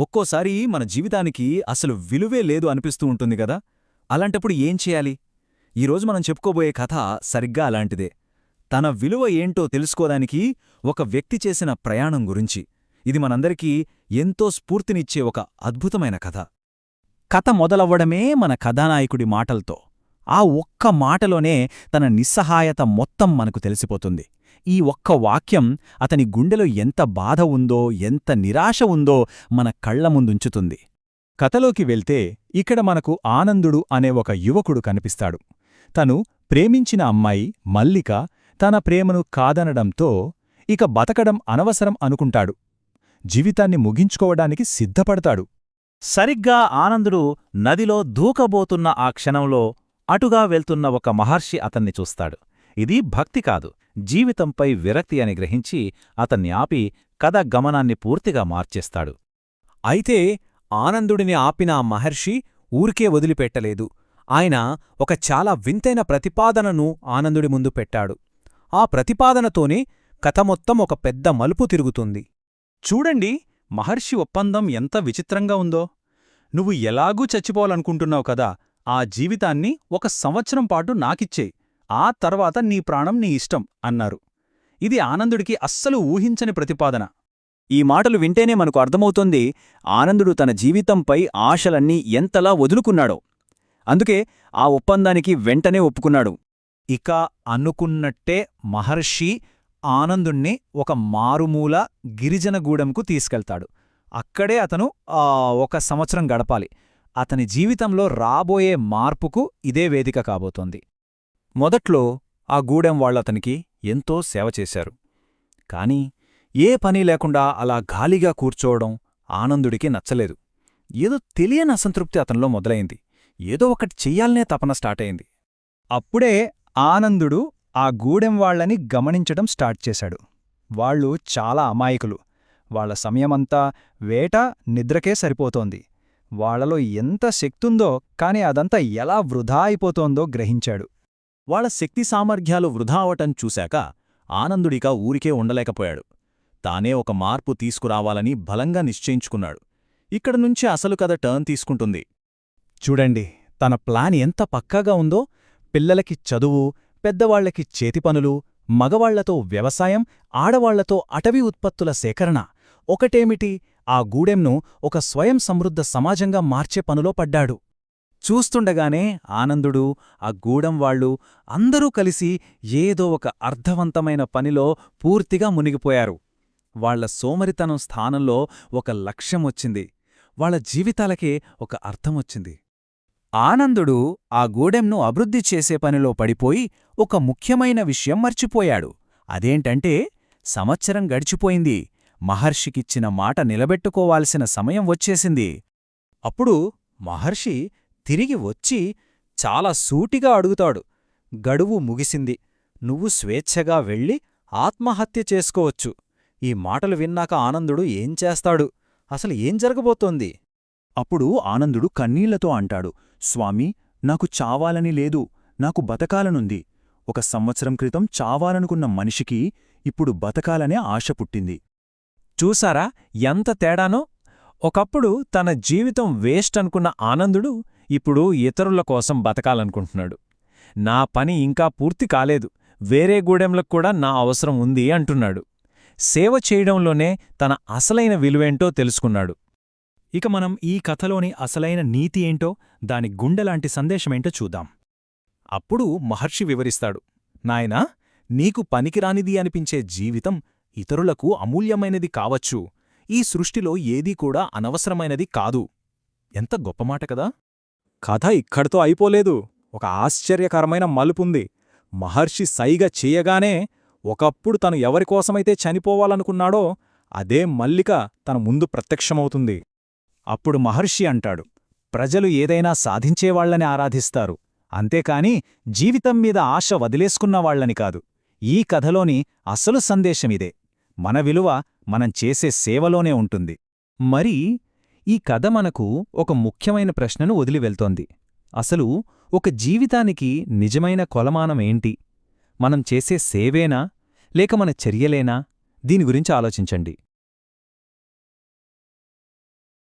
ఒక్కోసారి మన జీవితానికి అసలు విలువే లేదు అనిపిస్తూ ఉంటుంది గదా. అలాంటప్పుడు ఏం చేయాలి? ఈరోజు మనం చెప్పుకోబోయే కథ సరిగ్గా అలాంటిదే. తన విలువ ఏంటో తెలుసుకోదానికి ఒక వ్యక్తి చేసిన ప్రయాణం గురించి. ఇది మనందరికీ ఎంతో స్ఫూర్తినిచ్చే ఒక అద్భుతమైన కథ. కథ మొదలవ్వడమే మన కథానాయకుడి మాటలతో. ఆ ఒక్క మాటలోనే తన నిస్సహాయత మొత్తం మనకు తెలిసిపోతుంది. ఈ ఒక్క వాక్యం అతని గుండెలో ఎంత బాధ ఉందో, ఎంత నిరాశ ఉందో మన కళ్ల ముందుంచుతుంది. కథలోకి వెళ్తే ఇక్కడ మనకు ఆనందుడు అనే ఒక యువకుడు కనిపిస్తాడు. తను ప్రేమించిన అమ్మాయి మల్లిక తన ప్రేమను కాదనడంతో ఇక బతకడం అనవసరం అనుకుంటాడు. జీవితాన్ని ముగించుకోవడానికి సిద్ధపడతాడు. సరిగ్గా ఆనందుడు నదిలో దూకబోతున్న ఆ క్షణంలో అటుగా వెళ్తున్న ఒక మహర్షి అతన్ని చూస్తాడు. ఇది భక్తి కాదు, జీవితంపై విరక్తి అని గ్రహించి అతన్ని ఆపి కథ గమనాన్ని పూర్తిగా మార్చేస్తాడు. అయితే ఆనందుడిని ఆపిన ఆ మహర్షి ఊరికే వదిలిపెట్టలేదు. ఆయన ఒక చాలా వింతైన ప్రతిపాదనను ఆనందుడి ముందు పెట్టాడు. ఆ ప్రతిపాదనతోనే కథ మొత్తం ఒక పెద్ద మలుపు తిరుగుతుంది. చూడండి, మహర్షి ఒప్పందం ఎంత విచిత్రంగా ఉందో. నువ్వు ఎలాగూ చచ్చిపోవాలనుకుంటున్నావు కదా, ఆ జీవితాన్ని 1 సంవత్సరం పాటు నాకిచ్చేయ్, ఆ తర్వాత నీ ప్రాణం నీ ఇష్టం అన్నారు. ఇది ఆనందుడికి అస్సలు ఊహించని ప్రతిపాదన. ఈ మాటలు వింటేనే మనకు అర్థమవుతోంది ఆనందుడు తన జీవితంపై ఆశలన్నీ ఎంతలా వదులుకున్నాడో. అందుకే ఆ ఒప్పందానికి వెంటనే ఒప్పుకున్నాడు. ఇక అనుకున్నట్టే మహర్షి ఆనందుణ్ణి ఒక మారుమూల గిరిజనగూడెంకు తీసుకెళ్తాడు. అక్కడే అతను 1 సంవత్సరం గడపాలి. అతని జీవితంలో రాబోయే మార్పుకు ఇదే వేదిక కాబోతోంది. మొదట్లో ఆ గూడెం వాళ్ళతనికి ఎంతో సేవ చేశారు. కాని ఏ పని లేకుండా అలా గాలిగా కూర్చోవడం ఆనందుడికి నచ్చలేదు. ఏదో తెలియని అసంతృప్తి అతనిలో మొదలైంది. ఏదో ఒకటి చెయ్యాలనే తపన స్టార్టయింది. అప్పుడే ఆనందుడు ఆ గూడెం వాళ్లని గమనించడం స్టార్ట్ చేశాడు. వాళ్ళు చాలా అమాయకులు. వాళ్ల సమయమంతా వేట, నిద్రకే సరిపోతోంది. వాళ్లలో ఎంత శక్తుందో, కాని అదంతా ఎలా వృధా అయిపోతోందో గ్రహించాడు. వాళ్ల శక్తి సామర్థ్యాలు వృధా అవటం చూశాక ఆనందుడిక ఊరికే ఉండలేకపోయాడు. తానే ఒక మార్పు తీసుకురావాలని బలంగా నిశ్చయించుకున్నాడు. ఇక్కడనుంచి అసలు కథ టర్న్ తీసుకుంటుంది. చూడండి, తన ప్లాన్ ఎంత పక్కాగా ఉందో. పిల్లలకి చదువు, పెద్దవాళ్లకి చేతిపనులు, మగవాళ్లతో వ్యవసాయం, ఆడవాళ్లతో అటవీ ఉత్పత్తుల సేకరణ. ఒకటేమిటి, ఆ గూడెంను ఒక స్వయం సమృద్ధ సమాజంగా మార్చే పనులో పడ్డాడు. చూస్తుండగానే ఆనందుడు, ఆ గూడెం వాళ్ళు అందరూ కలిసి ఏదో ఒక అర్థవంతమైన పనిలో పూర్తిగా మునిగిపోయారు. వాళ్ల సోమరితనం స్థానంలో ఒక లక్ష్యమొచ్చింది. వాళ్ల జీవితాలకే ఒక అర్థమొచ్చింది. ఆనందుడు ఆ గూడెంను అభివృద్ధి చేసే పనిలో పడిపోయి ఒక ముఖ్యమైన విషయం మర్చిపోయాడు. అదేంటంటే, సంవత్సరం గడిచిపోయింది. మహర్షికిచ్చిన మాట నిలబెట్టుకోవాల్సిన సమయం వచ్చేసింది. అప్పుడు మహర్షి తిరిగి వచ్చి చాలా సూటిగా అడుగుతాడు. గడువు ముగిసింది. నువ్వు స్వేచ్ఛగా వెళ్ళి ఆత్మహత్య చేసుకోవచ్చు. ఈ మాటలు విన్నాక ఆనందుడు ఏం చేస్తాడు? అసలు ఏం జరగబోతోంది? అప్పుడు ఆనందుడు కన్నీళ్లతో అంటాడు, స్వామీ, నాకు చావాలని లేదు, నాకు బతకాలనుంది. 1 సంవత్సరం క్రితం చావాలనుకున్న మనిషికి ఇప్పుడు బతకాలనే ఆశ పుట్టింది. చూసారా ఎంత తేడానో? ఒకప్పుడు తన జీవితం వేస్ట్ అనుకున్న ఆనందుడు ఇప్పుడు ఇతరుల కోసం బతకాలనుకుంటున్నాడు. నా పని ఇంకా పూర్తి కాలేదు, వేరే గూడెంలకు కూడా నా అవసరం ఉంది అంటున్నాడు. సేవ చేయడంలోనే తన అసలైన విలువేంటో తెలుసుకున్నాడు. ఇక మనం ఈ కథలోని అసలైన నీతి ఏంటో, దాని గుండెలాంటి సందేశమేంటో చూద్దాం. అప్పుడు మహర్షి వివరిస్తాడు, నాయనా, నీకు పనికిరానిది అనిపించే జీవితం ఇతరులకు అమూల్యమైనది కావచ్చు. ఈ సృష్టిలో ఏదీ కూడా అనవసరమైనది కాదు. ఎంత గొప్ప మాట కదా! కథ ఇక్కడితో అయిపోలేదు. ఒక ఆశ్చర్యకరమైన మలుపుంది. మహర్షి సైగ చేయగానే ఒకప్పుడు తను ఎవరికోసమైతే చనిపోవాలనుకున్నాడో అదే మల్లిక తన ముందు ప్రత్యక్షమవుతుంది. అప్పుడు మహర్షి అంటాడు, ప్రజలు ఏదైనా సాధించేవాళ్లని ఆరాధిస్తారు, అంతేకాని జీవితం మీద ఆశ వదిలేసుకున్నవాళ్లని కాదు. ఈ కథలోని అసలు సందేశమిదే. మన విలువ మనం చేసే సేవలోనే ఉంటుంది. మరి ఈ కథ మనకు ఒక ముఖ్యమైన ప్రశ్నను వదిలివెళ్తోంది. అసలు ఒక జీవితానికి నిజమైన కొలమానమేంటి? మనం చేసే సేవేనా, లేక మన చర్యలేనా? దీని గురించి ఆలోచించండి.